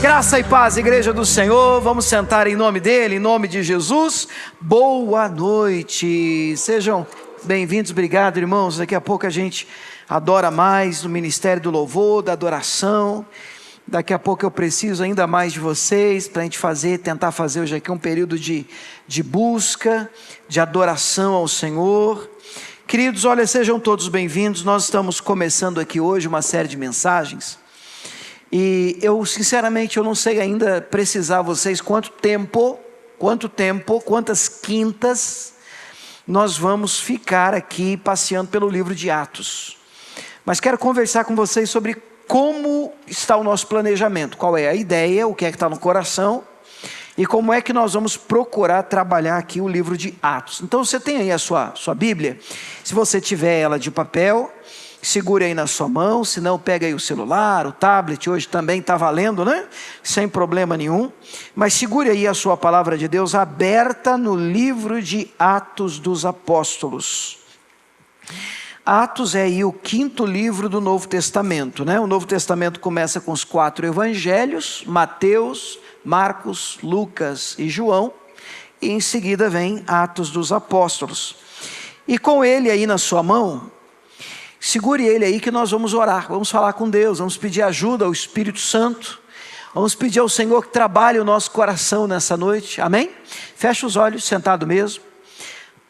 Graça e paz, igreja do Senhor. Vamos sentar em nome dele, em nome de Jesus. Boa noite, sejam bem-vindos. Obrigado, irmãos. Daqui a pouco a gente adora mais no ministério do louvor, da adoração. Daqui a pouco eu preciso ainda mais de vocês para a gente tentar fazer hoje aqui um período de busca, de adoração ao Senhor. Queridos, olha, sejam todos bem-vindos. Nós estamos começando aqui hoje uma série de mensagens. E eu sinceramente eu não sei ainda precisar vocês quantas quintas nós vamos ficar aqui passeando pelo livro de Atos. Mas quero conversar com vocês sobre como está o nosso planejamento, qual é a ideia, o que é que está no coração e como é que nós vamos procurar trabalhar aqui o livro de Atos. Então você tem aí a sua Bíblia, se você tiver ela de papel, segure aí na sua mão, se não pega aí o celular, o tablet, hoje também está valendo, né? Sem problema nenhum, mas segure aí a sua palavra de Deus aberta no livro de Atos dos Apóstolos. Atos é aí o quinto livro do Novo Testamento, né? O Novo Testamento começa com os 4 evangelhos, Mateus, Marcos, Lucas e João, e em seguida vem Atos dos Apóstolos. E com ele aí na sua mão, segure ele aí que nós vamos orar, vamos falar com Deus, vamos pedir ajuda ao Espírito Santo, vamos pedir ao Senhor que trabalhe o nosso coração nessa noite, amém? Feche os olhos, sentado mesmo.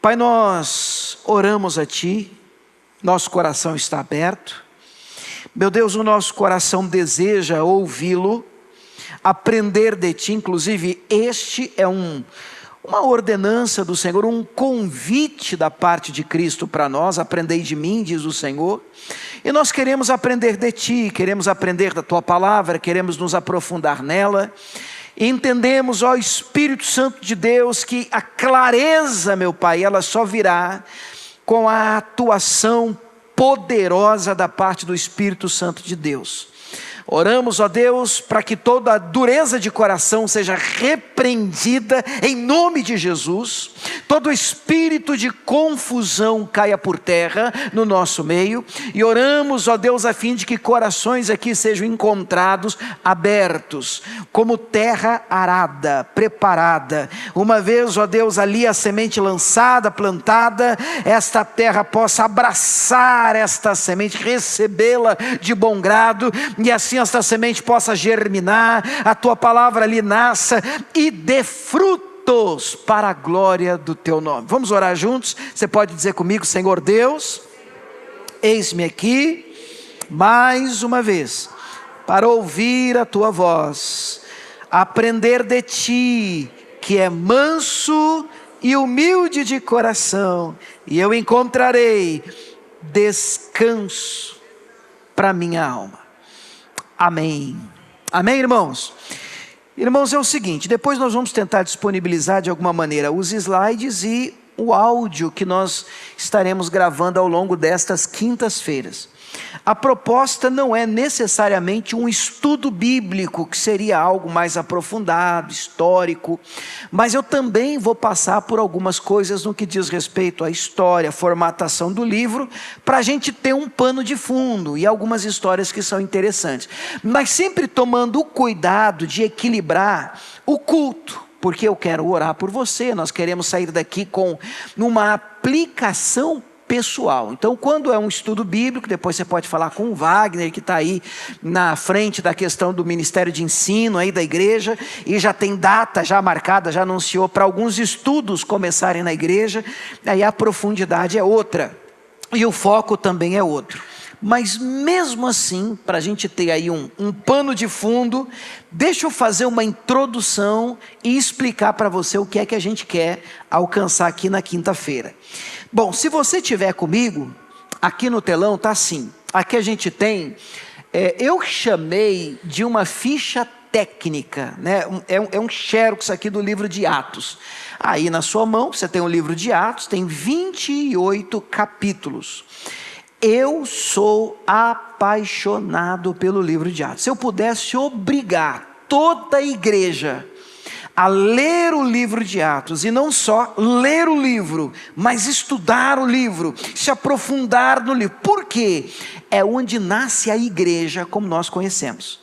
Pai, nós oramos a Ti, nosso coração está aberto, meu Deus, o nosso coração deseja ouvi-lo, aprender de Ti, inclusive este é uma ordenança do Senhor, um convite da parte de Cristo para nós. Aprendei de mim, diz o Senhor, e nós queremos aprender de Ti, queremos aprender da Tua palavra, queremos nos aprofundar nela, e entendemos, ó Espírito Santo de Deus, que a clareza, meu Pai, ela só virá com a atuação poderosa da parte do Espírito Santo de Deus. Oramos, ó Deus, para que toda dureza de coração seja repreendida em nome de Jesus, todo espírito de confusão caia por terra no nosso meio, e oramos, ó Deus, a fim de que corações aqui sejam encontrados abertos, como terra arada, preparada, uma vez, ó Deus, ali a semente lançada, plantada, esta terra possa abraçar esta semente, recebê-la de bom grado, e assim esta semente possa germinar, a Tua palavra ali nasça e dê frutos para a glória do Teu nome. Vamos orar juntos? Você pode dizer comigo: Senhor Deus, eis-me aqui mais uma vez para ouvir a Tua voz, aprender de Ti, que é manso e humilde de coração, e eu encontrarei descanso para minha alma. Amém. Amém, irmãos? Irmãos, é o seguinte, depois nós vamos tentar disponibilizar de alguma maneira os slides e o áudio que nós estaremos gravando ao longo destas quintas-feiras. A proposta não é necessariamente um estudo bíblico, que seria algo mais aprofundado, histórico, mas eu também vou passar por algumas coisas no que diz respeito à história, formatação do livro, para a gente ter um pano de fundo e algumas histórias que são interessantes, mas sempre tomando o cuidado de equilibrar o culto, porque eu quero orar por você, nós queremos sair daqui com uma aplicação pessoal. Então, quando é um estudo bíblico, depois você pode falar com o Wagner, que está aí na frente da questão do ministério de ensino aí da igreja, e já tem data já marcada, já anunciou para alguns estudos começarem na igreja, aí a profundidade é outra, e o foco também é outro. Mas mesmo assim, para a gente ter aí um pano de fundo, deixa eu fazer uma introdução e explicar para você o que é que a gente quer alcançar aqui na quinta-feira. Bom, se você estiver comigo, aqui no telão está assim, aqui a gente tem, eu chamei de uma ficha técnica, né? É um xerox aqui do livro de Atos. Aí na sua mão você tem o livro de Atos, tem 28 capítulos. Eu sou apaixonado pelo livro de Atos. Se eu pudesse obrigar toda a igreja a ler o livro de Atos, e não só ler o livro, mas estudar o livro, se aprofundar no livro. Por quê? É onde nasce a igreja como nós conhecemos.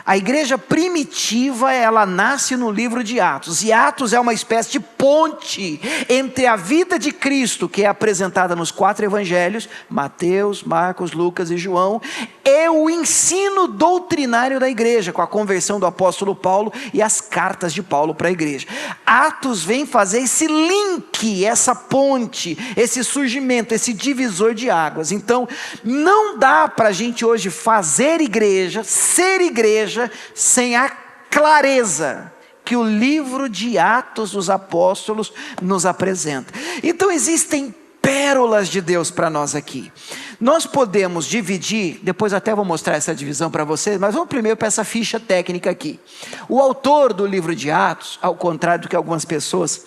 A igreja primitiva, ela nasce no livro de Atos. E Atos é uma espécie de ponte entre a vida de Cristo, que é apresentada nos 4 evangelhos, Mateus, Marcos, Lucas e João, e o ensino doutrinário da igreja, com a conversão do apóstolo Paulo e as cartas de Paulo para a igreja. Atos vem fazer esse link, essa ponte, esse surgimento, esse divisor de águas. Então, não dá para a gente hoje fazer igreja, ser igreja, sem a clareza que o livro de Atos dos Apóstolos nos apresenta. Então existem pérolas de Deus para nós aqui. Nós podemos dividir, depois até vou mostrar essa divisão para vocês, mas vamos primeiro para essa ficha técnica aqui. O autor do livro de Atos, ao contrário do que algumas pessoas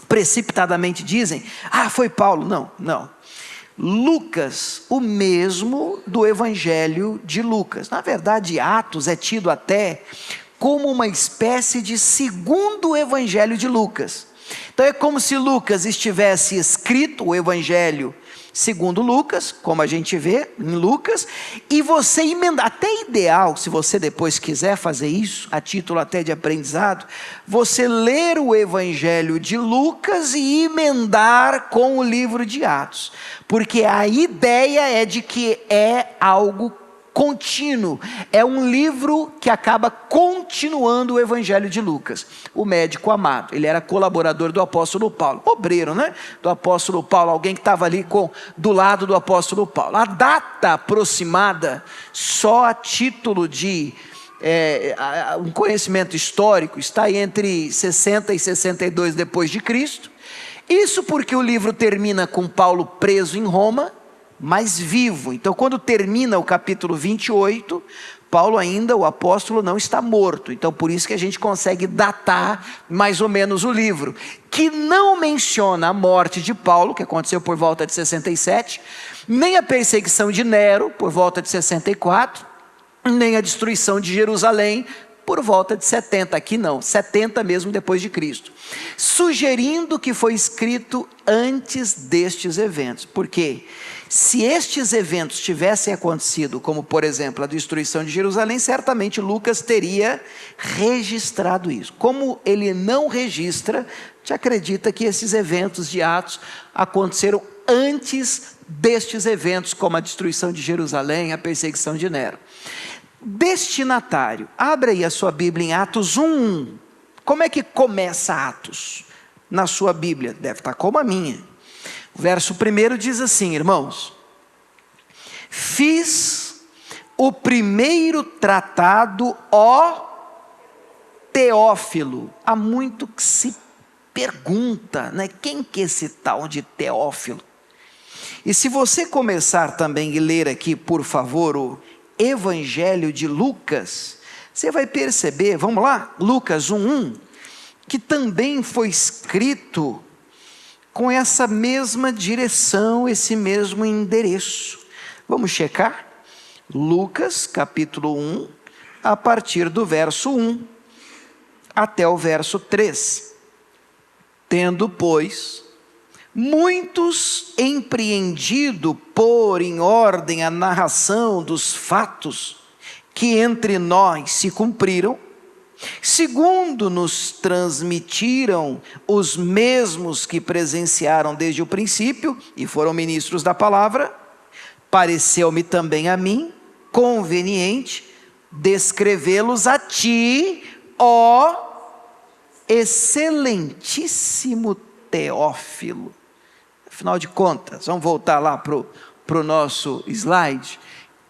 precipitadamente dizem, foi Paulo. Não. Lucas, o mesmo do evangelho de Lucas. Na verdade, Atos é tido até como uma espécie de segundo evangelho de Lucas. Então é como se Lucas estivesse escrito o evangelho segundo Lucas, como a gente vê em Lucas, e você emendar, até ideal, se você depois quiser fazer isso, a título até de aprendizado, você ler o evangelho de Lucas e emendar com o livro de Atos, porque a ideia é de que é algo contínuo, é um livro que acaba continuando o evangelho de Lucas. O médico amado, ele era colaborador do apóstolo Paulo, obreiro, né? Do apóstolo Paulo, alguém que estava ali do lado do apóstolo Paulo. A data aproximada, só a título de um conhecimento histórico, está entre 60 e 62 depois de Cristo. Isso porque o livro termina com Paulo preso em Roma, mas vivo. Então quando termina o capítulo 28, Paulo ainda, o apóstolo, não está morto. Então por isso que a gente consegue datar mais ou menos o livro, que não menciona a morte de Paulo, que aconteceu por volta de 67, nem a perseguição de Nero, por volta de 64, nem a destruição de Jerusalém, por volta de 70, aqui não, 70 mesmo depois de Cristo, sugerindo que foi escrito antes destes eventos. Por quê? Se estes eventos tivessem acontecido, como por exemplo a destruição de Jerusalém, certamente Lucas teria registrado isso. Como ele não registra, te acredita que esses eventos de Atos aconteceram antes destes eventos, como a destruição de Jerusalém, a perseguição de Nero. Destinatário, abra aí a sua Bíblia em Atos 1:1. Como é que começa Atos na sua Bíblia? Deve estar como a minha. O verso 1 diz assim, irmãos: fiz o primeiro tratado, ó Teófilo. Há muito que se pergunta, né? Quem que é esse tal de Teófilo? E se você começar também a ler aqui, por favor, o Evangelho de Lucas, você vai perceber, vamos lá, Lucas 1:1, que também foi escrito com essa mesma direção, esse mesmo endereço. Vamos checar? Lucas capítulo 1, a partir do verso 1 até o verso 3. Tendo, pois, muitos empreendido pôr em ordem a narração dos fatos que entre nós se cumpriram, segundo nos transmitiram os mesmos que presenciaram desde o princípio e foram ministros da palavra, pareceu-me também a mim conveniente descrevê-los a ti, ó excelentíssimo Teófilo. Afinal de contas, vamos voltar lá para o nosso slide.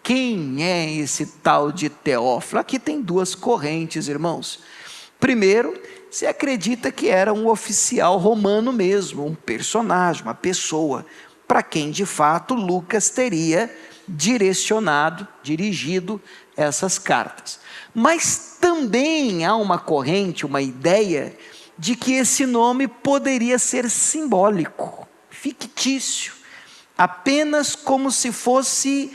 Quem é esse tal de Teófilo? Aqui tem duas correntes, irmãos. Primeiro, se acredita que era um oficial romano mesmo, um personagem, uma pessoa, para quem de fato Lucas teria dirigido essas cartas. Mas também há uma corrente, uma ideia de que esse nome poderia ser simbólico, fictício, apenas como se fosse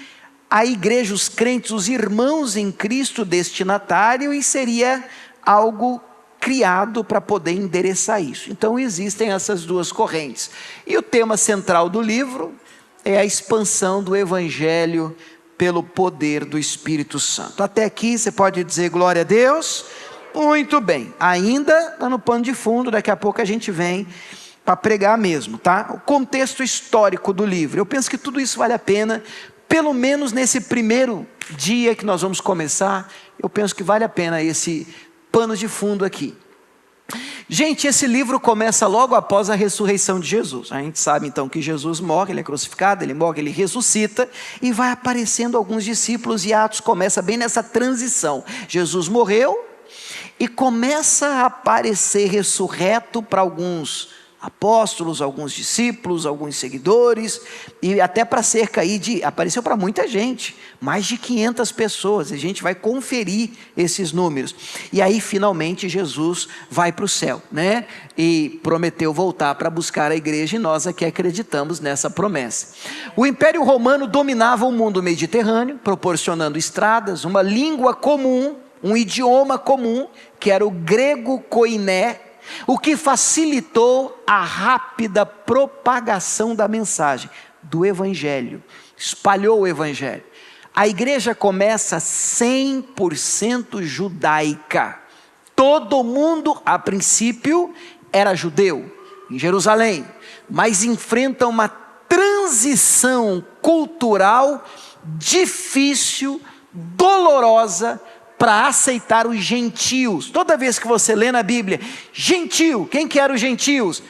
a igreja, os crentes, os irmãos em Cristo destinatário, e seria algo criado para poder endereçar isso. Então existem essas duas correntes. E o tema central do livro é a expansão do evangelho pelo poder do Espírito Santo. Até aqui você pode dizer glória a Deus? Muito bem. Ainda está no pano de fundo, daqui a pouco a gente vem para pregar mesmo, tá? O contexto histórico do livro. Eu penso que tudo isso vale a pena, pelo menos nesse primeiro dia que nós vamos começar, eu penso que vale a pena esse pano de fundo aqui. Gente, esse livro começa logo após a ressurreição de Jesus. A gente sabe então que Jesus morre, ele é crucificado, ele morre, ele ressuscita, e vai aparecendo alguns discípulos, e Atos começa bem nessa transição. Jesus morreu, e começa a aparecer ressurreto para alguns apóstolos, alguns discípulos, alguns seguidores, e até para cerca aí apareceu para muita gente, mais de 500 pessoas, e a gente vai conferir esses números, e aí finalmente Jesus vai para o céu, né? E prometeu voltar para buscar a igreja, e nós aqui acreditamos nessa promessa. O Império Romano dominava o mundo mediterrâneo, proporcionando estradas, uma língua comum, um idioma comum, que era o grego koiné, o que facilitou a rápida propagação da mensagem, do Evangelho, espalhou o Evangelho. A igreja começa 100% judaica, todo mundo a princípio era judeu, em Jerusalém, mas enfrenta uma transição cultural difícil, dolorosa, para aceitar os gentios. Toda vez que você lê na Bíblia, gentio, quem que eram os gentios?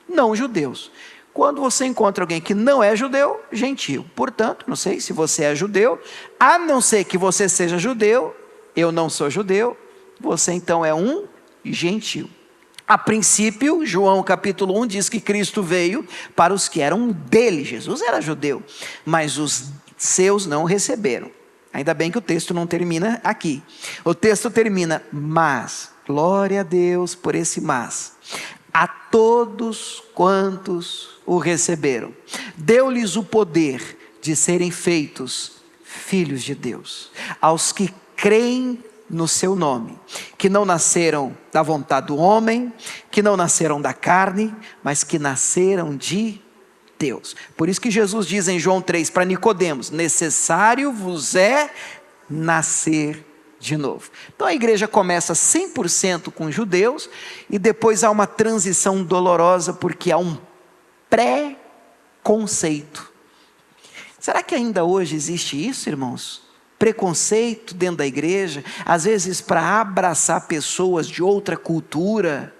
Não judeus. Quando você encontra alguém que não é judeu, gentio. Portanto, não sei se você é judeu, a não ser que você seja judeu, eu não sou judeu, você então é um gentio. A princípio, João capítulo 1 diz que Cristo veio para os que eram dele. Jesus era judeu, mas os seus não receberam. Ainda bem que o texto não termina aqui. O texto termina, mas, glória a Deus por esse mas, a todos quantos o receberam, deu-lhes o poder de serem feitos filhos de Deus, aos que creem no seu nome, que não nasceram da vontade do homem, que não nasceram da carne, mas que nasceram de Deus. Por isso que Jesus diz em João 3 para Nicodemos, necessário vos é nascer de novo. Então a igreja começa 100% com judeus, e depois há uma transição dolorosa, porque há um preconceito. Será que ainda hoje existe isso, irmãos? Preconceito dentro da igreja, às vezes para abraçar pessoas de outra cultura,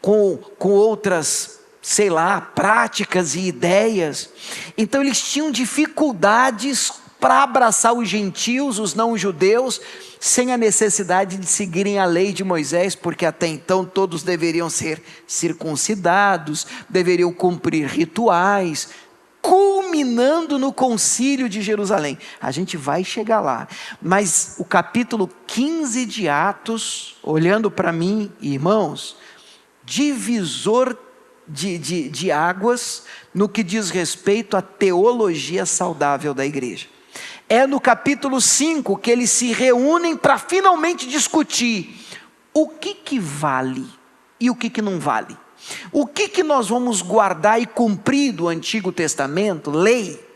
com outras, sei lá, práticas e ideias. Então eles tinham dificuldades para abraçar os gentios, os não judeus, sem a necessidade de seguirem a lei de Moisés, porque até então todos deveriam ser circuncidados, deveriam cumprir rituais, culminando no concílio de Jerusalém. A gente vai chegar lá, mas o capítulo 15 de Atos, olhando para mim, irmãos, divisor de águas no que diz respeito à teologia saudável da igreja. É no capítulo 5 que eles se reúnem para finalmente discutir o que vale e o que não vale. O que nós vamos guardar e cumprir do Antigo Testamento, lei,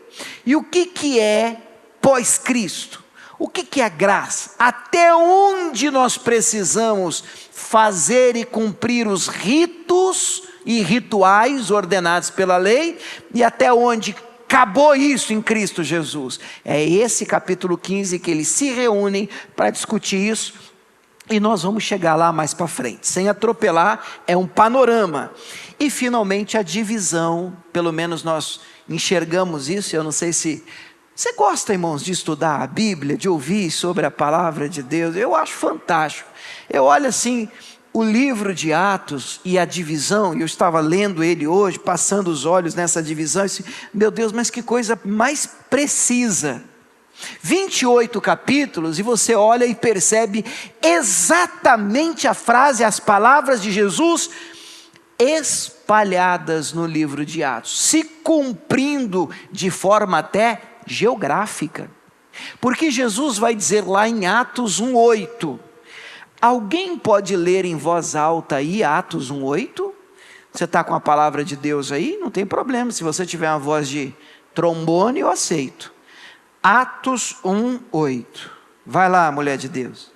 e o que é pós-Cristo. O que é graça? Até onde nós precisamos fazer e cumprir os ritos e rituais ordenados pela lei, e até onde acabou isso em Cristo Jesus. É esse capítulo 15 que eles se reúnem para discutir isso, e nós vamos chegar lá mais para frente. Sem atropelar, é um panorama. E finalmente a divisão, pelo menos nós enxergamos isso. Eu não sei se você gosta, irmãos, de estudar a Bíblia, de ouvir sobre a palavra de Deus. Eu acho fantástico. Eu olho assim o livro de Atos e a divisão, e eu estava lendo ele hoje, passando os olhos nessa divisão, e disse, meu Deus, mas que coisa mais precisa. 28 capítulos, e você olha e percebe exatamente a frase, as palavras de Jesus espalhadas no livro de Atos, se cumprindo de forma até geográfica, porque Jesus vai dizer lá em Atos 1:8, alguém pode ler em voz alta aí Atos 1:8? Você está com a palavra de Deus aí? Não tem problema, se você tiver uma voz de trombone eu aceito. Atos 1:8. Vai lá, mulher de Deus.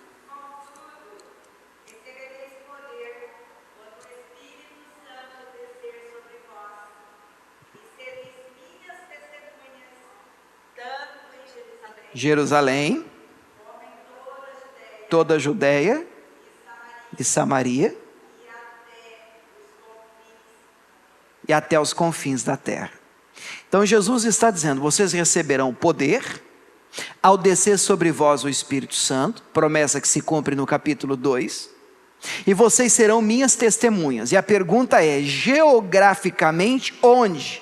Recebereis poder quando o Espírito Santo descer sobre vós, e sereis minhas testemunhas, tanto em Jerusalém, como em toda a Judéia e Samaria e até os confins da terra. Então Jesus está dizendo: vocês receberão poder ao descer sobre vós o Espírito Santo, promessa que se cumpre no capítulo 2, e vocês serão minhas testemunhas. E a pergunta é: geograficamente onde?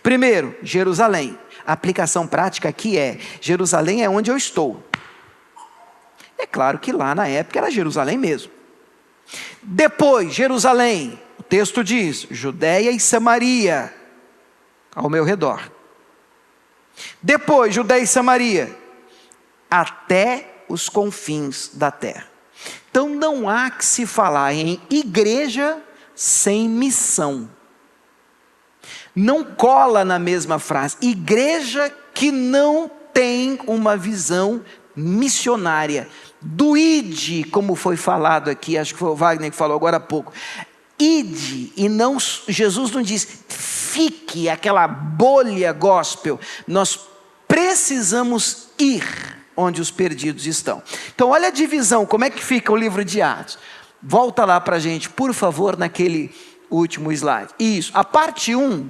Primeiro, Jerusalém. A aplicação prática aqui é: Jerusalém é onde eu estou. É claro que lá na época era Jerusalém mesmo. Depois, Jerusalém, o texto diz: Judéia e Samaria ao meu redor. Depois, Judéia e Samaria, até os confins da terra. Então não há que se falar em igreja sem missão. Não cola na mesma frase. Igreja que não tem uma visão missionária. Do ide, como foi falado aqui, acho que foi o Wagner que falou agora há pouco. Ide, e não, Jesus não diz fique aquela bolha gospel. Nós precisamos ir onde os perdidos estão. Então olha a divisão, como é que fica o livro de Atos. Volta lá para a gente, por favor, naquele último slide. Isso, a parte 1,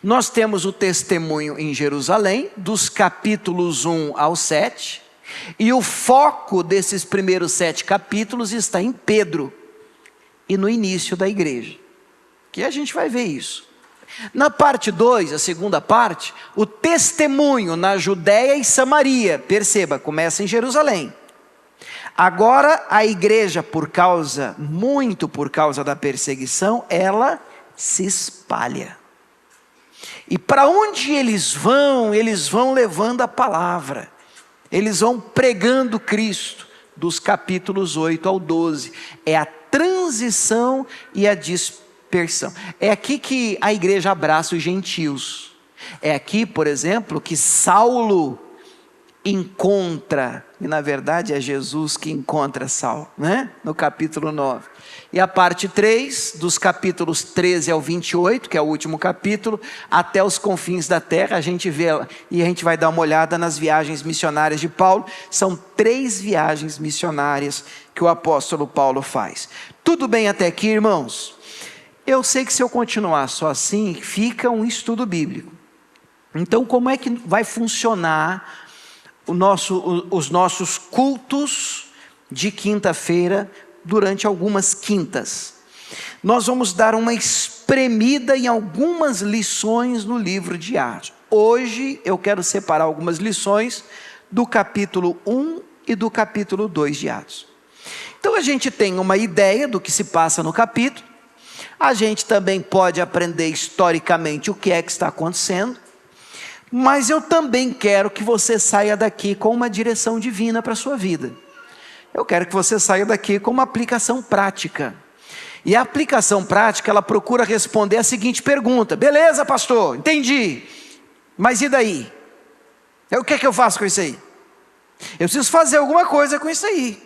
nós temos o testemunho em Jerusalém, dos capítulos 1 ao 7, e o foco desses primeiros 7 capítulos está em Pedro, e no início da igreja, que a gente vai ver isso. Na parte 2, a segunda parte, o testemunho na Judéia e Samaria, perceba, começa em Jerusalém. Agora a igreja, muito por causa da perseguição, ela se espalha. E para onde eles vão levando a palavra, eles vão pregando Cristo, dos capítulos 8 ao 12, é a transição e a dispersão. É aqui que a igreja abraça os gentios. É aqui, por exemplo, que Saulo encontra, e na verdade é Jesus que encontra Saulo, né? No capítulo 9. E a parte 3, dos capítulos 13 ao 28, que é o último capítulo, até os confins da terra, a gente vê, e a gente vai dar uma olhada nas viagens missionárias de Paulo. São 3 viagens missionárias que o apóstolo Paulo faz. Tudo bem até aqui, irmãos? Eu sei que se eu continuar só assim, fica um estudo bíblico. Então como é que vai funcionar os nossos cultos de quinta-feira durante algumas quintas? Nós vamos dar uma espremida em algumas lições no livro de Atos. Hoje eu quero separar algumas lições do capítulo 1 e do capítulo 2 de Atos. Então a gente tem uma ideia do que se passa no capítulo. A gente também pode aprender historicamente o que é que está acontecendo. Mas eu também quero que você saia daqui com uma direção divina para a sua vida. Eu quero que você saia daqui com uma aplicação prática. E a aplicação prática, ela procura responder a seguinte pergunta: beleza, pastor, entendi, mas e daí? O que é que eu faço com isso aí? Eu preciso fazer alguma coisa com isso aí.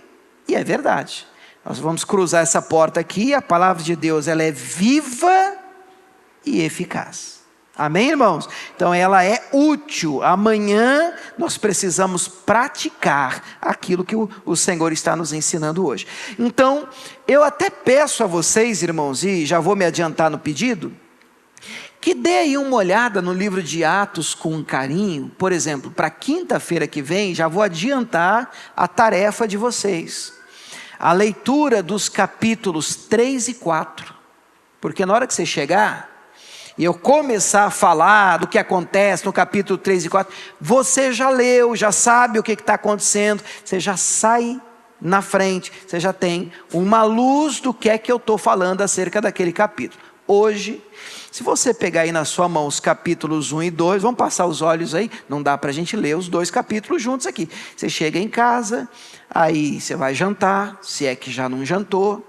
E é verdade. Nós vamos cruzar essa porta aqui. A palavra de Deus, ela é viva e eficaz. Amém, irmãos? Então ela é útil. Amanhã nós precisamos praticar aquilo que o Senhor está nos ensinando hoje. Então eu até peço a vocês, irmãos, e já vou me adiantar no pedido, que dê aí uma olhada no livro de Atos com carinho. Por exemplo, para quinta-feira que vem, já vou adiantar a tarefa de vocês. A leitura dos capítulos 3 e 4. Porque na hora que você chegar e eu começar a falar do que acontece no capítulo 3 e 4, você já leu, já sabe o que está acontecendo, você já sai na frente, você já tem uma luz do que é que eu estou falando acerca daquele capítulo. Hoje, se você pegar aí na sua mão os capítulos 1 e 2, vamos passar os olhos aí, não dá para a gente ler os 2 capítulos juntos aqui. Você chega em casa, aí você vai jantar, se é que já não jantou,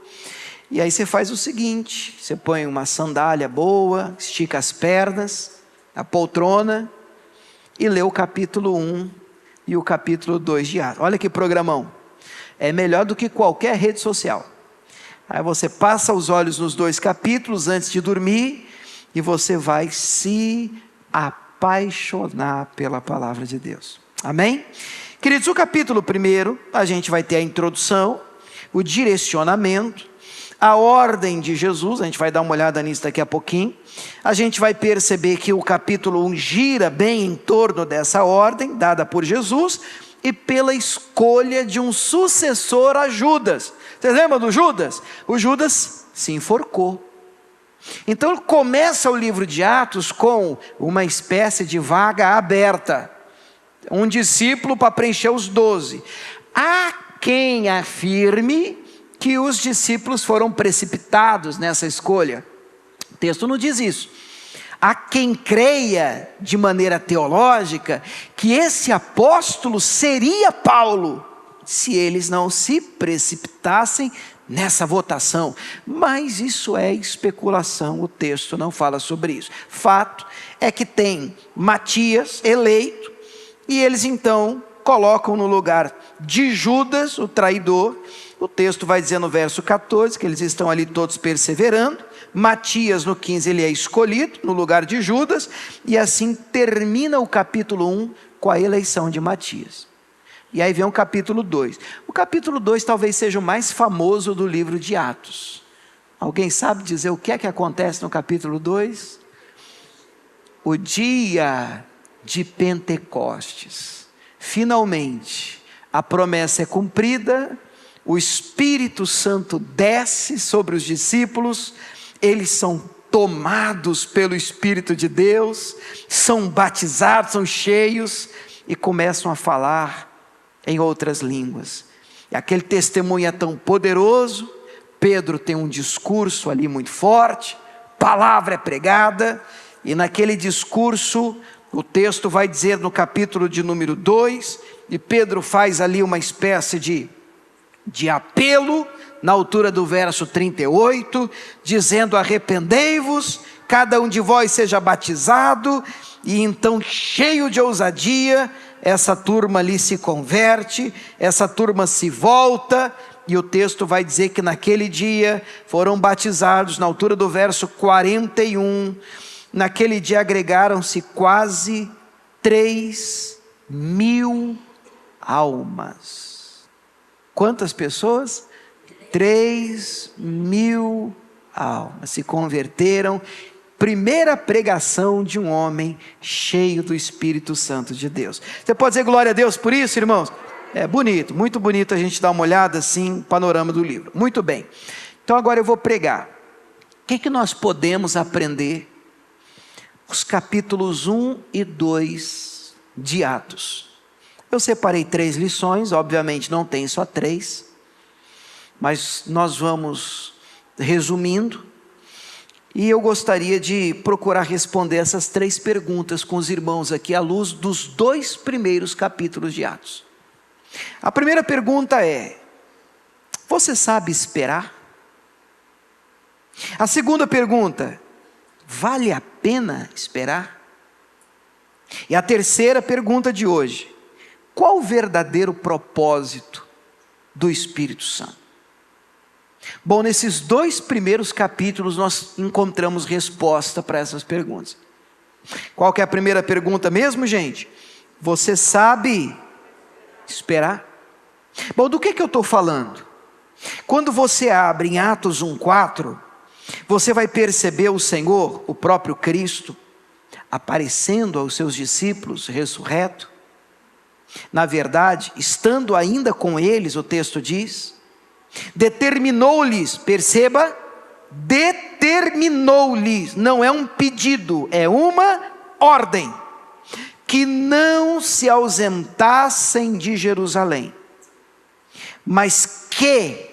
e aí você faz o seguinte: você põe uma sandália boa, estica as pernas, a poltrona, e ler o capítulo 1 e o capítulo 2 de Atos. Olha que programão. É melhor do que qualquer rede social. Aí você passa os olhos nos 2 capítulos antes de dormir e você vai se apaixonar pela palavra de Deus. Amém? Queridos, o capítulo 1, a gente vai ter a introdução, o direcionamento, a ordem de Jesus. A gente vai dar uma olhada nisso daqui a pouquinho. A gente vai perceber que o capítulo 1 gira bem em torno dessa ordem dada por Jesus e pela escolha de um sucessor a Judas. Vocês lembram do Judas? O Judas se enforcou. Então começa o livro de Atos com uma espécie de vaga aberta. Um discípulo para preencher os 12. Há quem afirme que os discípulos foram precipitados nessa escolha. O texto não diz isso. Há quem creia de maneira teológica que esse apóstolo seria Paulo, se eles não se precipitassem nessa votação. Mas isso é especulação, o texto não fala sobre isso. Fato é que tem Matias eleito, e eles então colocam no lugar de Judas, o traidor. O texto vai dizer no verso 14, que eles estão ali todos perseverando. Matias no 15 ele é escolhido no lugar de Judas, e assim termina o capítulo 1 com a eleição de Matias. E aí vem o capítulo 2. O capítulo 2 talvez seja o mais famoso do livro de Atos. Alguém sabe dizer o que é que acontece no capítulo 2? O dia de Pentecostes. Finalmente, a promessa é cumprida, o Espírito Santo desce sobre os discípulos, eles são tomados pelo Espírito de Deus, são batizados, são cheios e começam a falar em outras línguas. E aquele testemunho é tão poderoso. Pedro tem um discurso ali muito forte, palavra é pregada, e naquele discurso, o texto vai dizer no capítulo de número 2, e Pedro faz ali uma espécie de apelo, na altura do verso 38, dizendo: arrependei-vos, cada um de vós seja batizado. E então, cheio de ousadia, essa turma ali se converte, essa turma se volta, e o texto vai dizer que naquele dia foram batizados, na altura do verso 41, naquele dia agregaram-se quase 3.000 almas. Quantas pessoas? 3.000 almas se converteram. Primeira pregação de um homem cheio do Espírito Santo de Deus. Você pode dizer glória a Deus por isso, irmãos? É bonito, muito bonito a gente dar uma olhada assim, panorama do livro. Muito bem. Então agora eu vou pregar. O que nós podemos aprender? Os capítulos 1 e 2 de Atos. Eu separei 3 lições, obviamente não tem só 3, mas nós vamos resumindo, e eu gostaria de procurar responder essas 3 perguntas com os irmãos aqui, à luz dos 2 primeiros capítulos de Atos. A primeira pergunta é: você sabe esperar? A segunda pergunta: vale a pena esperar? E a terceira pergunta de hoje: qual o verdadeiro propósito do Espírito Santo? Bom, nesses 2 primeiros capítulos nós encontramos resposta para essas perguntas. Qual que é a primeira pergunta mesmo, gente? Você sabe esperar? Bom, do que eu estou falando? Quando você abre em Atos 1:4, você vai perceber o Senhor, o próprio Cristo, aparecendo aos seus discípulos ressurreto. Na verdade, estando ainda com eles, o texto diz, determinou-lhes, perceba, determinou-lhes, não é um pedido, é uma ordem, que não se ausentassem de Jerusalém, mas que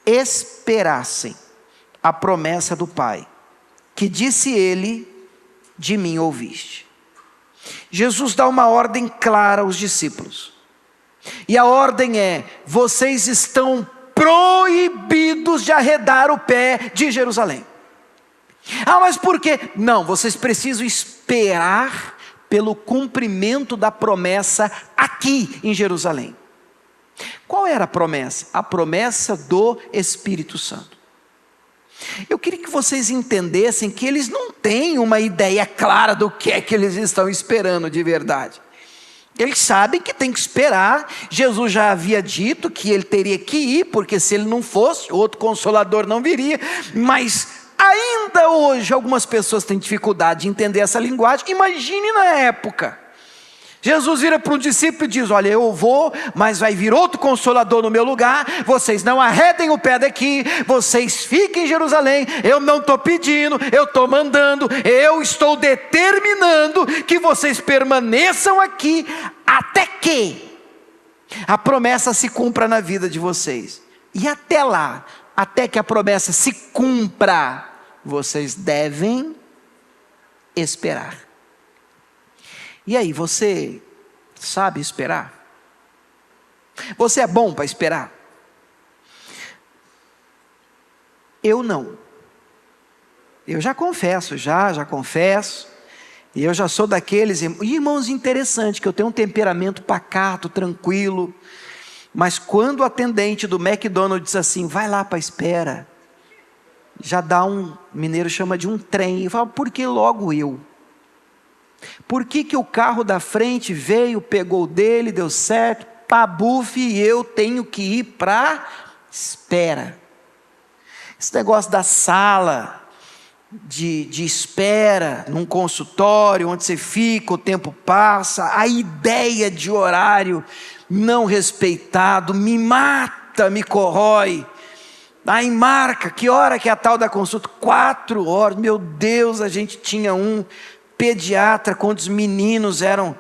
esperassem a promessa do Pai, que disse ele: de mim ouviste. Jesus dá uma ordem clara aos discípulos, e a ordem é: vocês estão proibidos de arredar o pé de Jerusalém. Ah, mas por quê? Não, vocês precisam esperar pelo cumprimento da promessa aqui em Jerusalém. Qual era a promessa? A promessa do Espírito Santo. Eu queria que vocês entendessem que eles não têm uma ideia clara do que é que eles estão esperando de verdade. Eles sabem que tem que esperar. Jesus já havia dito que ele teria que ir, porque se ele não fosse, outro consolador não viria. Mas ainda hoje algumas pessoas têm dificuldade de entender essa linguagem. Imagine na época. Jesus vira para um discípulo e diz: olha, eu vou, mas vai vir outro consolador no meu lugar, vocês não arredem o pé daqui, vocês fiquem em Jerusalém, eu não estou pedindo, eu estou mandando, eu estou determinando que vocês permaneçam aqui, até que a promessa se cumpra na vida de vocês. E até lá, até que a promessa se cumpra, vocês devem esperar. E aí, você sabe esperar? Você é bom para esperar? Eu não. Eu já confesso, já confesso. E eu já sou daqueles irmãos interessantes, que eu tenho um temperamento pacato, tranquilo. Mas quando o atendente do McDonald's diz assim, vai lá para a espera, já dá mineiro chama de um trem. E fala, por que logo eu? Por que o carro da frente veio, pegou o dele, deu certo, pabuf, e eu tenho que ir para espera? Esse negócio da sala de espera num consultório, onde você fica, o tempo passa, a ideia de horário não respeitado me mata, me corrói. Aí marca, que hora que é a tal da consulta? 4 horas, meu Deus, a gente tinha um pediatra, quando os meninos eram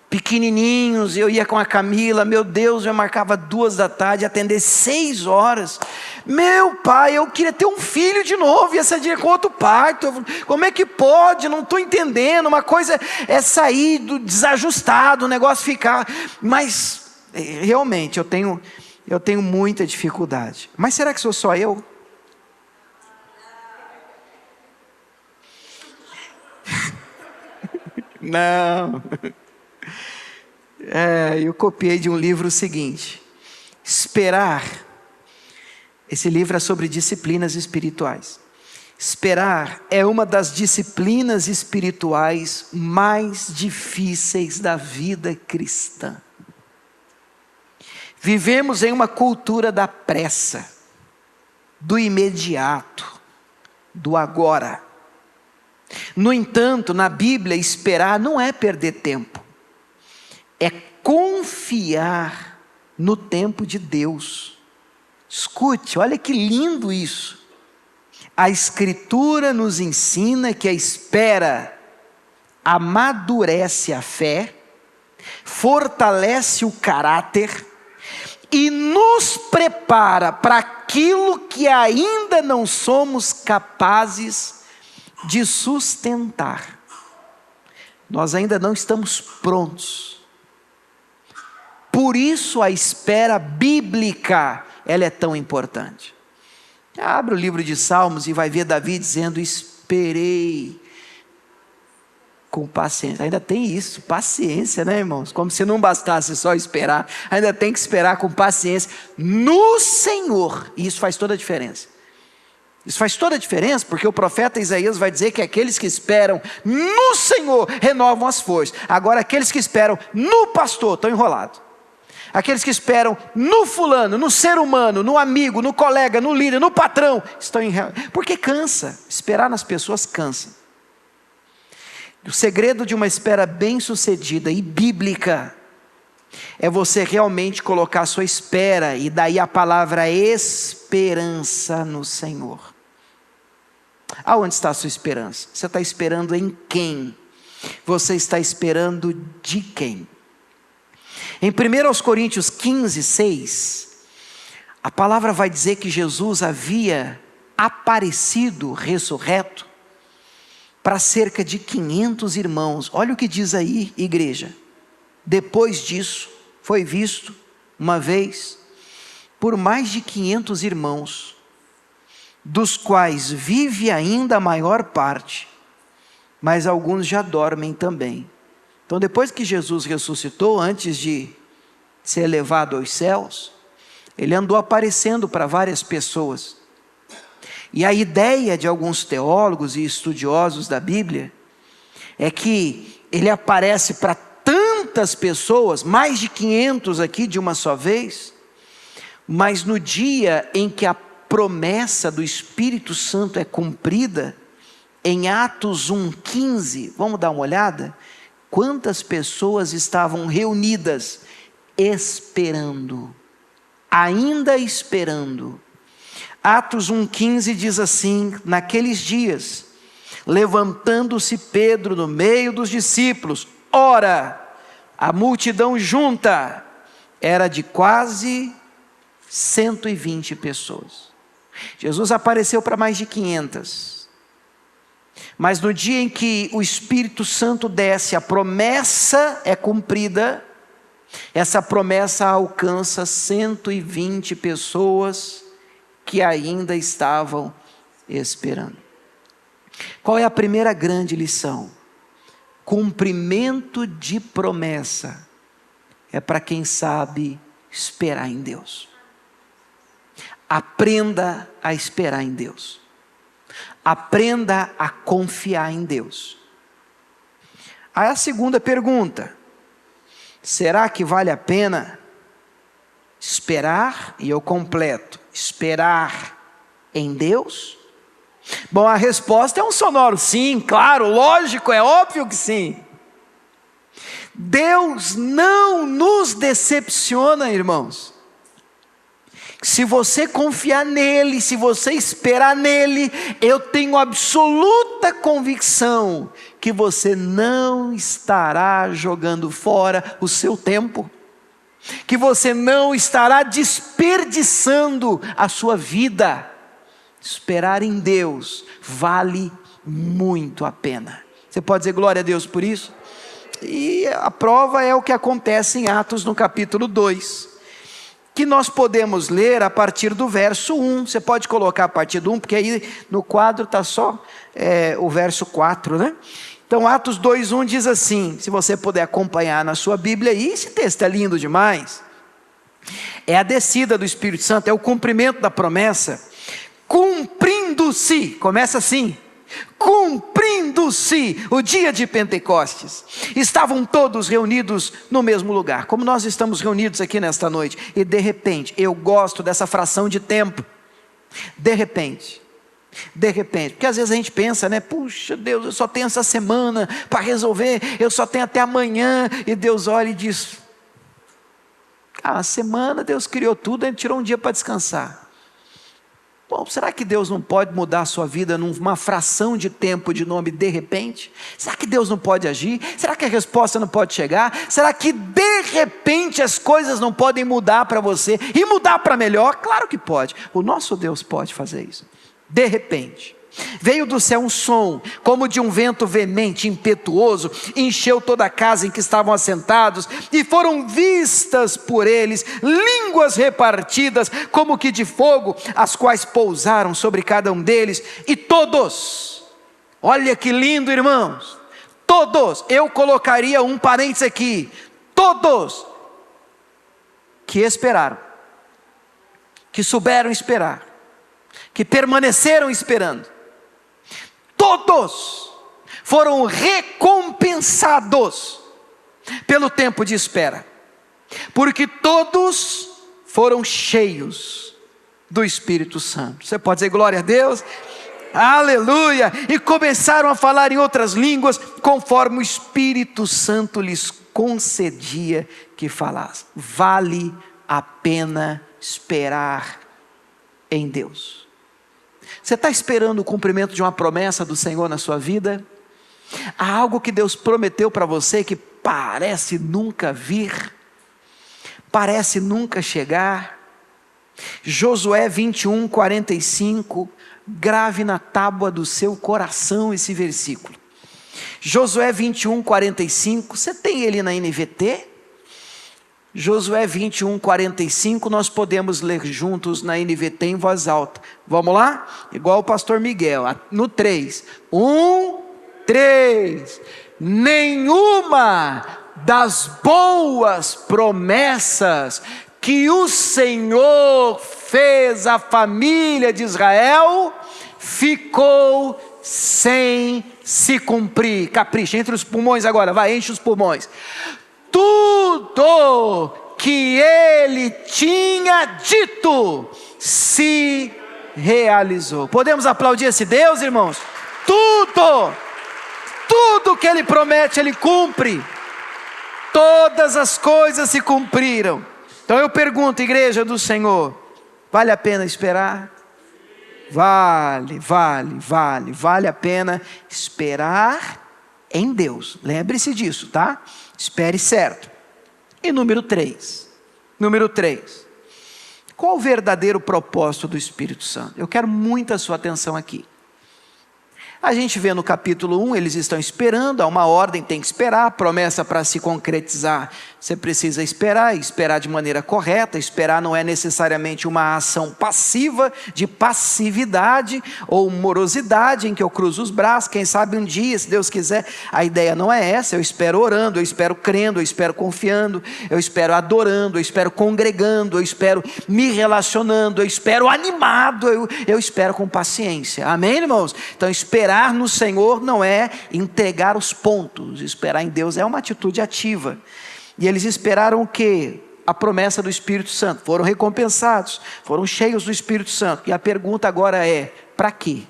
pequenininhos, eu ia com a Camila, meu Deus, eu marcava 2 da tarde, atender 6 horas, meu pai, eu queria ter um filho de novo, ia sair com outro parto, como é que pode, não estou entendendo, uma coisa é sair do desajustado, o negócio ficar, mas realmente eu tenho muita dificuldade. Mas será que sou só eu? Não. Eu copiei de um livro o seguinte: esperar. Esse livro é sobre disciplinas espirituais. Esperar é uma das disciplinas espirituais mais difíceis da vida cristã. Vivemos em uma cultura da pressa, do imediato, do agora. No entanto, na Bíblia, esperar não é perder tempo, é confiar no tempo de Deus. Escute, olha que lindo isso. A Escritura nos ensina que a espera amadurece a fé, fortalece o caráter e nos prepara para aquilo que ainda não somos capazes de sustentar. Nós ainda não estamos prontos. Por isso a espera bíblica, ela é tão importante. Abre o livro de Salmos e vai ver Davi dizendo, esperei com paciência. Ainda tem isso, paciência, né, irmãos? Como se não bastasse só esperar, ainda tem que esperar com paciência no Senhor. E isso faz toda a diferença. Isso faz toda a diferença, porque o profeta Isaías vai dizer que aqueles que esperam no Senhor renovam as forças. Agora aqueles que esperam no pastor estão enrolados. Aqueles que esperam no fulano, no ser humano, no amigo, no colega, no líder, no patrão, estão enrolados. Porque cansa, esperar nas pessoas cansa. O segredo de uma espera bem sucedida e bíblica é você realmente colocar a sua espera, e daí a palavra esperança no Senhor. Aonde está a sua esperança? Você está esperando em quem? Você está esperando de quem? Em 1 Coríntios 15, 6, a palavra vai dizer que Jesus havia aparecido ressurreto para cerca de 500 irmãos. Olha o que diz aí, igreja. Depois disso, foi visto uma vez por mais de 500 irmãos, dos quais vive ainda a maior parte, mas alguns já dormem também. Então, depois que Jesus ressuscitou, antes de ser levado aos céus, ele andou aparecendo para várias pessoas. E a ideia de alguns teólogos e estudiosos da Bíblia é que ele aparece para tantas pessoas, mais de 500 aqui de uma só vez, mas no dia em que a promessa do Espírito Santo é cumprida, em Atos 1,15, vamos dar uma olhada? Quantas pessoas estavam reunidas, esperando, ainda esperando. Atos 1,15 diz assim: naqueles dias, levantando-se Pedro no meio dos discípulos, ora, a multidão junta era de quase 120 pessoas. Jesus apareceu para mais de 500. Mas no dia em que o Espírito Santo desce, a promessa é cumprida, essa promessa alcança 120 pessoas que ainda estavam esperando. Qual é a primeira grande lição? Cumprimento de promessa é para quem sabe esperar em Deus. Aprenda a esperar em Deus. Aprenda a confiar em Deus. Aí a segunda pergunta: será que vale a pena esperar? E eu completo: esperar em Deus? Bom, a resposta é um sonoro sim, claro, lógico, é óbvio que sim. Deus não nos decepciona, irmãos. Se você confiar nele, se você esperar nele, eu tenho absoluta convicção que você não estará jogando fora o seu tempo, que você não estará desperdiçando a sua vida. Esperar em Deus vale muito a pena. Você pode dizer glória a Deus por isso? E a prova é o que acontece em Atos no capítulo 2, que nós podemos ler a partir do verso 1. Você pode colocar a partir do 1, porque aí no quadro está só o verso 4, né? Então Atos 2:1 diz assim, se você puder acompanhar na sua Bíblia aí, esse texto é lindo demais. É a descida do Espírito Santo, é o cumprimento da promessa, cumprindo-se, começa assim, cumprindo-se o dia de Pentecostes, estavam todos reunidos no mesmo lugar, como nós estamos reunidos aqui nesta noite, e de repente, eu gosto dessa fração de tempo, de repente, porque às vezes a gente pensa, né, puxa Deus, eu só tenho essa semana para resolver, eu só tenho até amanhã, e Deus olha e diz, a semana Deus criou tudo, Ele tirou um dia para descansar. Bom, será que Deus não pode mudar a sua vida numa fração de tempo de nome de repente? Será que Deus não pode agir? Será que a resposta não pode chegar? Será que de repente as coisas não podem mudar para você e mudar para melhor? Claro que pode, o nosso Deus pode fazer isso. De repente, veio do céu um som, como de um vento veemente, impetuoso, encheu toda a casa em que estavam assentados, e foram vistas por eles línguas repartidas, como que de fogo, as quais pousaram sobre cada um deles, e todos, olha que lindo, irmãos, todos, eu colocaria um parênteses aqui, todos que esperaram, que souberam esperar, que permaneceram esperando, todos foram recompensados pelo tempo de espera, porque todos foram cheios do Espírito Santo. Você pode dizer glória a Deus? Aleluia! E começaram a falar em outras línguas, conforme o Espírito Santo lhes concedia que falassem. Vale a pena esperar em Deus. Você está esperando o cumprimento de uma promessa do Senhor na sua vida? Há algo que Deus prometeu para você que parece nunca vir, parece nunca chegar. Josué 21:45, grave na tábua do seu coração esse versículo. Josué 21:45, você tem ele na NVT? Josué 21:45, nós podemos ler juntos na NVT em voz alta. Vamos lá? Igual o pastor Miguel, no 3. 1, 3. nenhuma das boas promessas que o Senhor fez à família de Israel ficou sem se cumprir. Capricha, entre os pulmões agora, vai, enche os pulmões. Tudo que ele tinha dito se realizou. Podemos aplaudir esse Deus, irmãos? Tudo que ele promete, ele cumpre. Todas as coisas se cumpriram. Então eu pergunto, igreja do Senhor, vale a pena esperar? Vale a pena esperar em Deus. Lembre-se disso, tá? Espere certo. E número 3. Qual o verdadeiro propósito do Espírito Santo? Eu quero muito a sua atenção aqui. A gente vê no capítulo 1, eles estão esperando, há uma ordem, tem que esperar, promessa para se concretizar, você precisa esperar de maneira correta. Esperar não é necessariamente uma ação passiva, de passividade ou morosidade, em que eu cruzo os braços, quem sabe um dia, se Deus quiser. A ideia não é essa. Eu espero orando, eu espero crendo, eu espero confiando, eu espero adorando, eu espero congregando, eu espero me relacionando, eu espero animado, eu espero com paciência. Amém, irmãos? Então esperar no Senhor não é entregar os pontos. Esperar em Deus é uma atitude ativa. E eles esperaram o quê? A promessa do Espírito Santo. Foram recompensados, foram cheios do Espírito Santo. E a pergunta agora é, para quê?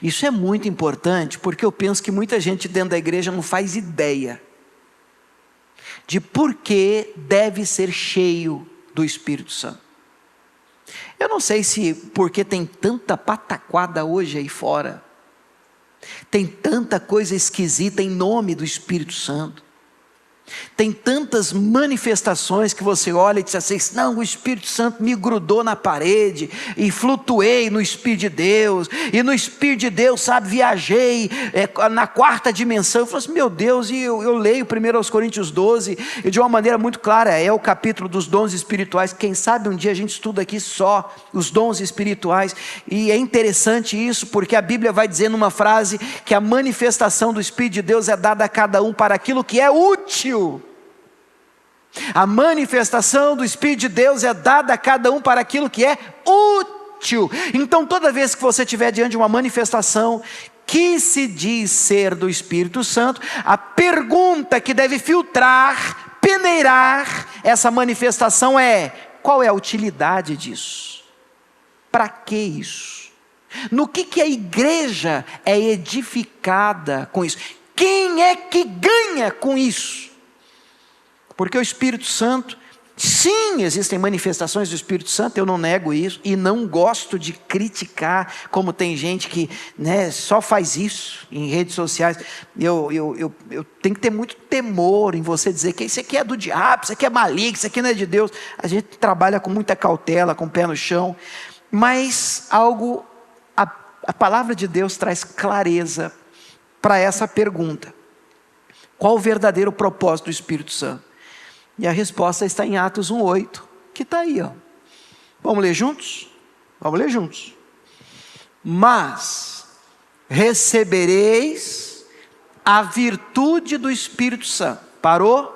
Isso é muito importante, porque eu penso que muita gente dentro da igreja não faz ideia de por que deve ser cheio do Espírito Santo. Eu não sei se porque tem tanta pataquada hoje aí fora, tem tanta coisa esquisita em nome do Espírito Santo, tem tantas manifestações que você olha e diz assim, não, o Espírito Santo me grudou na parede, e flutuei no Espírito de Deus, e no Espírito de Deus, sabe, viajei na quarta dimensão. Eu falo assim, meu Deus, e eu leio 1 Coríntios 12, e de uma maneira muito clara, é o capítulo dos dons espirituais. Quem sabe um dia a gente estuda aqui só os dons espirituais, e é interessante isso, porque a Bíblia vai dizer numa frase, que a manifestação do Espírito de Deus é dada a cada um para aquilo que é útil. A manifestação do Espírito de Deus é dada a cada um para aquilo que é útil. Então toda vez que você estiver diante de uma manifestação que se diz ser do Espírito Santo, a pergunta que deve filtrar, peneirar essa manifestação é, qual é a utilidade disso? Para que isso? No que a igreja é edificada com isso? Quem é que ganha com isso? Porque o Espírito Santo, sim, existem manifestações do Espírito Santo, eu não nego isso, e não gosto de criticar, como tem gente que só faz isso em redes sociais. Eu tenho que ter muito temor em você dizer que isso aqui é do diabo, isso aqui é maligno, isso aqui não é de Deus. A gente trabalha com muita cautela, com o pé no chão, mas a palavra de Deus traz clareza para essa pergunta. Qual o verdadeiro propósito do Espírito Santo? E a resposta está em Atos 1:8, que está aí, ó. Vamos ler juntos? Vamos ler juntos. Mas recebereis a virtude do Espírito Santo. Parou?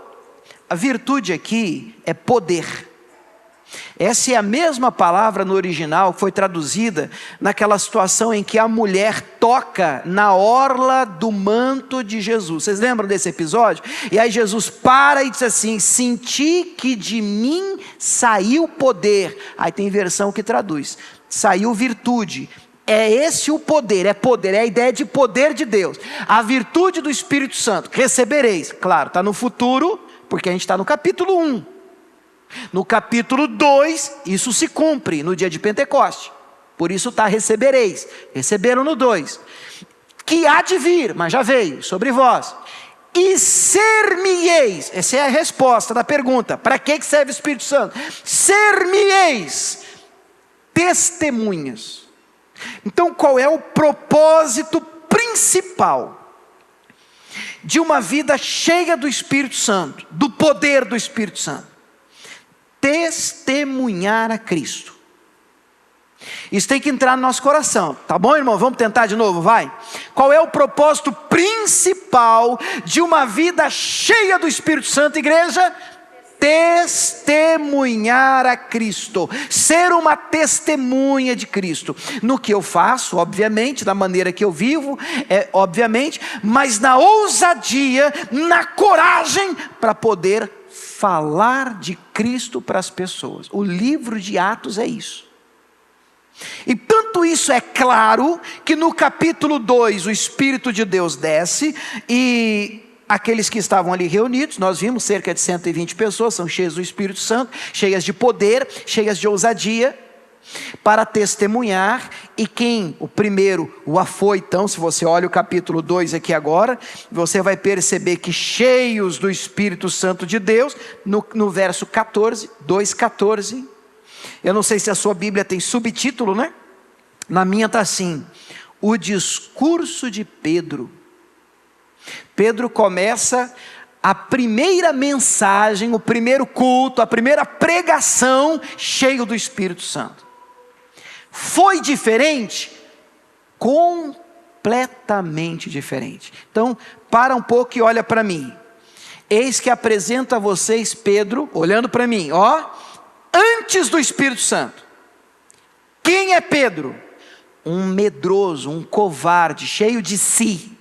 A virtude aqui é poder. Essa é a mesma palavra no original que foi traduzida naquela situação em que a mulher toca na orla do manto de Jesus. Vocês lembram desse episódio? E aí Jesus para e diz assim, senti que de mim saiu poder. Aí tem versão que traduz, saiu virtude. É esse o poder, é a ideia de poder de Deus. A virtude do Espírito Santo, recebereis. Claro, está no futuro, porque a gente está no capítulo 1. No capítulo 2, isso se cumpre no dia de Pentecoste. Por isso está recebereis. Receberam no 2. Que há de vir, mas já veio, sobre vós. E ser-me-eis. Essa é a resposta da pergunta. Para que serve o Espírito Santo? Ser-me-eis testemunhas. Então qual é o propósito principal de uma vida cheia do Espírito Santo, do poder do Espírito Santo? Testemunhar a Cristo. Isso tem que entrar no nosso coração, tá bom, irmão? Vamos tentar de novo, vai. Qual é o propósito principal de uma vida cheia do Espírito Santo, igreja? Testemunhar a Cristo, ser uma testemunha de Cristo, no que eu faço, obviamente, da maneira que eu vivo, obviamente, mas na ousadia, na coragem, para poder falar de Cristo para as pessoas. O livro de Atos é isso. E tanto isso é claro, que no capítulo 2, o Espírito de Deus desce, e aqueles que estavam ali reunidos, nós vimos cerca de 120 pessoas, são cheias do Espírito Santo, cheias de poder, cheias de ousadia, para testemunhar. E quem, o primeiro, o afoitão, se você olha o capítulo 2 aqui agora, você vai perceber que cheios do Espírito Santo de Deus, no verso 14, 2,14, eu não sei se a sua Bíblia tem subtítulo, né? Na minha está assim: o discurso de Pedro. Pedro começa a primeira mensagem, o primeiro culto, a primeira pregação, cheio do Espírito Santo. Foi diferente? Completamente diferente. Então, para um pouco e olha para mim. Eis que apresento a vocês Pedro, olhando para mim, antes do Espírito Santo. Quem é Pedro? Um medroso, um covarde, cheio de si,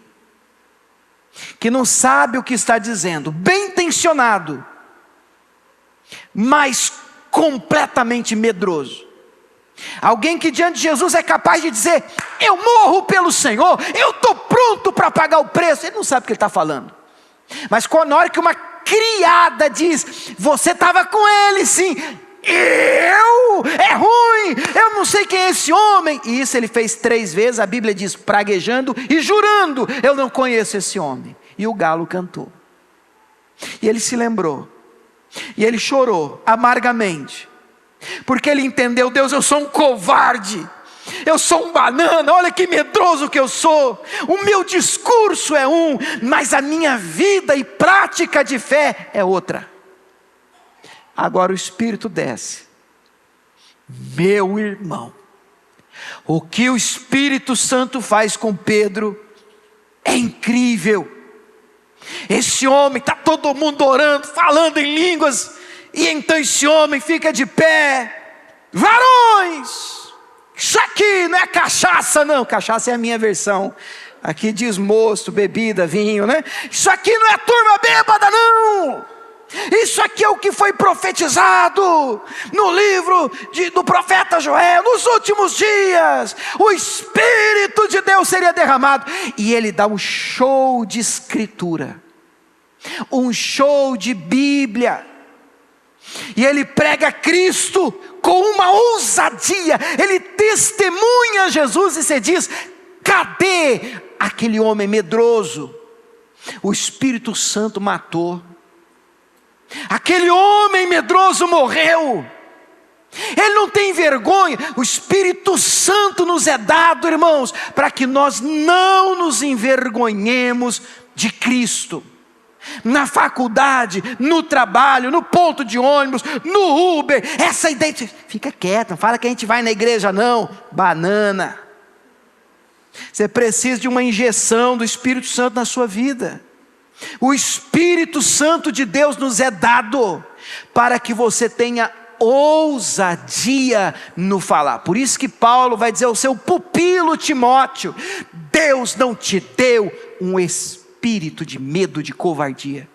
que não sabe o que está dizendo, bem intencionado, mas completamente medroso. Alguém que diante de Jesus é capaz de dizer: eu morro pelo Senhor, eu estou pronto para pagar o preço. Ele não sabe o que ele está falando. Mas na hora que uma criada diz: você estava com ele sim, é ruim, eu não sei quem é esse homem. E isso ele fez 3 vezes, a Bíblia diz, praguejando e jurando: eu não conheço esse homem. E o galo cantou. E ele se lembrou. E ele chorou amargamente. Porque ele entendeu: Deus, eu sou um covarde. Eu sou um banana, olha que medroso que eu sou. O meu discurso é um, mas a minha vida e prática de fé é outra. Agora o Espírito desce. Meu irmão, o que o Espírito Santo faz com Pedro é incrível. Esse homem, está todo mundo orando, falando em línguas, e então esse homem fica de pé. Varões, isso aqui não é cachaça não, cachaça é a minha versão, aqui diz mosto, bebida, vinho, né? Isso aqui não é turma bêbada não. Isso aqui é o que foi profetizado no livro do profeta Joel. Nos últimos dias o Espírito de Deus seria derramado. E ele dá um show de escritura, um show de Bíblia, e ele prega Cristo com uma ousadia. Ele testemunha Jesus e se diz: cadê aquele homem medroso? O Espírito Santo matou. Aquele homem medroso morreu. Ele não tem vergonha. O Espírito Santo nos é dado, irmãos, para que nós não nos envergonhemos de Cristo. Na faculdade, no trabalho, no ponto de ônibus, no Uber, essa ideia, fica quieto, não fala que a gente vai na igreja não, banana. Você precisa de uma injeção do Espírito Santo na sua vida. O Espírito Santo de Deus nos é dado para que você tenha ousadia no falar. Por isso que Paulo vai dizer ao seu pupilo Timóteo: Deus não te deu um espírito de medo, de covardia.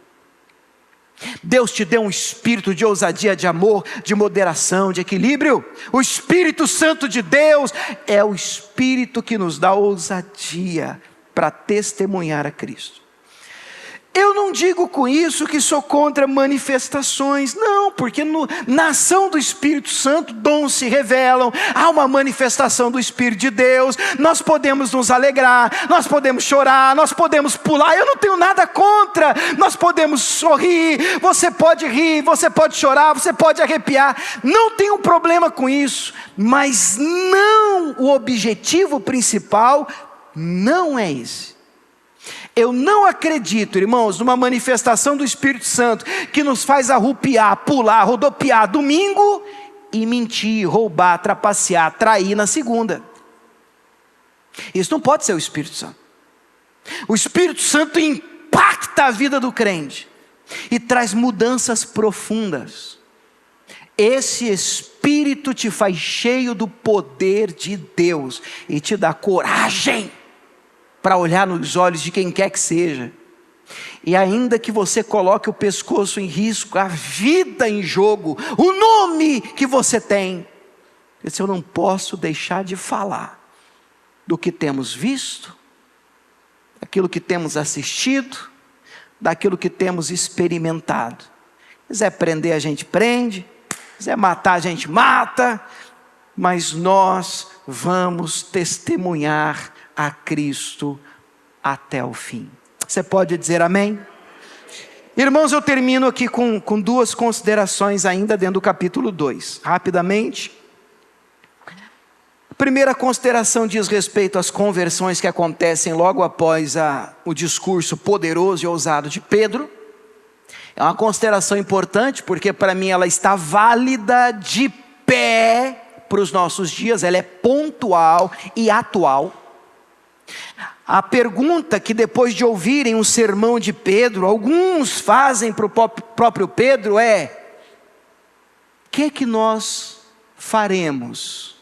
Deus te deu um espírito de ousadia, de amor, de moderação, de equilíbrio. O Espírito Santo de Deus é o Espírito que nos dá ousadia para testemunhar a Cristo. Eu não digo com isso que sou contra manifestações, não, porque na ação do Espírito Santo, dons se revelam, há uma manifestação do Espírito de Deus, nós podemos nos alegrar, nós podemos chorar, nós podemos pular, eu não tenho nada contra, nós podemos sorrir, você pode rir, você pode chorar, você pode arrepiar, não tenho problema com isso, mas não, o objetivo principal não é esse. Eu não acredito, irmãos, numa manifestação do Espírito Santo que nos faz arrupiar, pular, rodopiar domingo e mentir, roubar, trapacear, trair na segunda. Isso não pode ser o Espírito Santo. O Espírito Santo impacta a vida do crente e traz mudanças profundas. Esse Espírito te faz cheio do poder de Deus e te dá coragem para olhar nos olhos de quem quer que seja. E ainda que você coloque o pescoço em risco, a vida em jogo, o nome que você tem, eu não posso deixar de falar do que temos visto, daquilo que temos assistido, daquilo que temos experimentado. Se quiser prender, a gente prende. Se quiser matar, a gente mata. Mas nós vamos testemunhar a Cristo até o fim. Você pode dizer amém? Irmãos, eu termino aqui com duas considerações ainda dentro do capítulo 2. Rapidamente. A primeira consideração diz respeito às conversões que acontecem logo após o discurso poderoso e ousado de Pedro. É uma consideração importante, porque para mim ela está válida de pé para os nossos dias, ela é pontual e atual. A pergunta que depois de ouvirem o sermão de Pedro, alguns fazem para o próprio Pedro é: o que nós faremos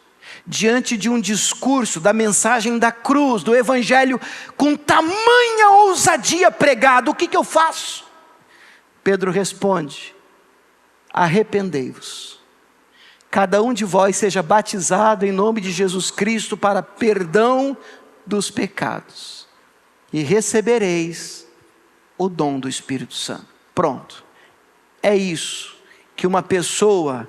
diante de um discurso da mensagem da cruz, do evangelho com tamanha ousadia pregado? O que eu faço? Pedro responde: arrependei-vos, cada um de vós seja batizado em nome de Jesus Cristo para perdão dos pecados, e recebereis o dom do Espírito Santo. Pronto. É isso que uma pessoa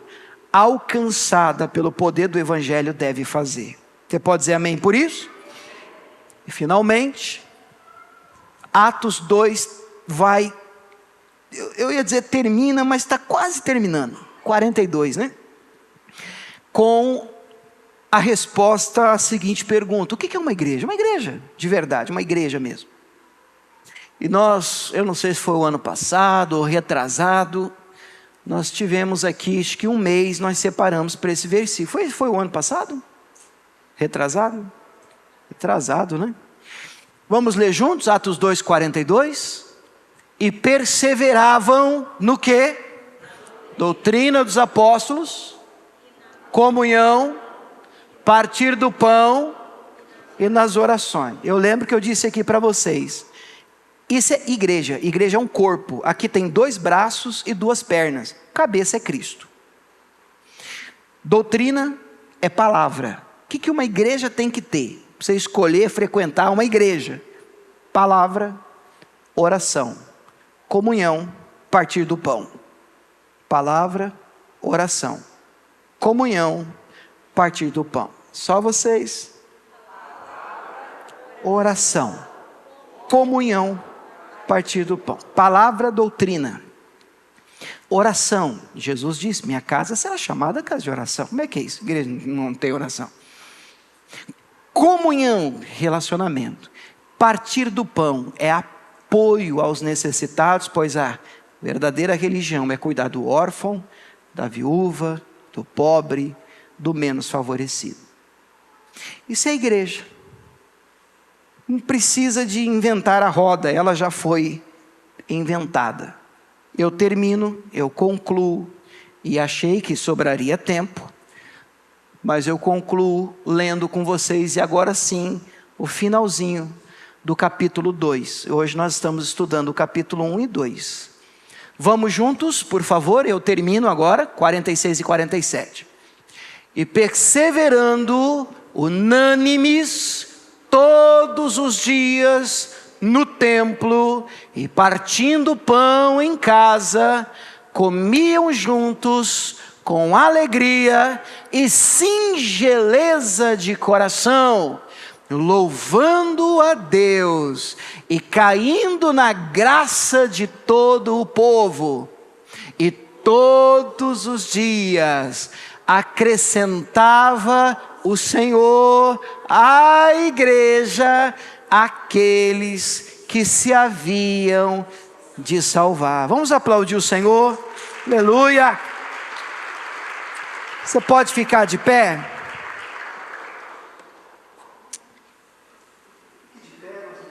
alcançada pelo poder do evangelho deve fazer. Você pode dizer amém por isso? E finalmente, Atos 2 vai, eu ia dizer termina, mas está quase terminando, 42, né? Com a resposta à seguinte pergunta: o que é uma igreja? Uma igreja de verdade, uma igreja mesmo. E eu não sei se foi o ano passado ou retrasado, nós tivemos aqui, acho que um mês, nós separamos para esse versículo. Foi o ano passado? Retrasado? Retrasado, né? Vamos ler juntos, Atos 2, 42. E perseveravam no quê? Doutrina dos apóstolos, comunhão, partir do pão e nas orações. Eu lembro que eu disse aqui para vocês, isso é igreja. Igreja é um corpo. Aqui tem 2 braços e 2 pernas. Cabeça é Cristo. Doutrina é palavra. O que uma igreja tem que ter? Para você escolher frequentar uma igreja: palavra, oração, comunhão, partir do pão. Palavra, oração, comunhão, partir do pão. Só vocês. Oração, comunhão, partir do pão. Palavra, doutrina. Oração. Jesus disse: minha casa será chamada casa de oração. Como é que é isso? Igreja não tem oração. Comunhão, relacionamento. Partir do pão é apoio aos necessitados, pois a verdadeira religião é cuidar do órfão, da viúva, do pobre, do menos favorecido. Isso é igreja. Não precisa de inventar a roda, ela já foi inventada. Eu termino, eu concluo, e achei que sobraria tempo, mas eu concluo lendo com vocês, e agora sim, o finalzinho do capítulo 2. Hoje nós estamos estudando o capítulo 1 e 2. Vamos juntos, por favor, eu termino agora, 46 e 47. E perseverando unânimes todos os dias no templo, e partindo pão em casa, comiam juntos com alegria e singeleza de coração, louvando a Deus e caindo na graça de todo o povo. E todos os dias acrescentava o Senhor à igreja aqueles que se haviam de salvar. Vamos aplaudir o Senhor. Aleluia. Você pode ficar de pé?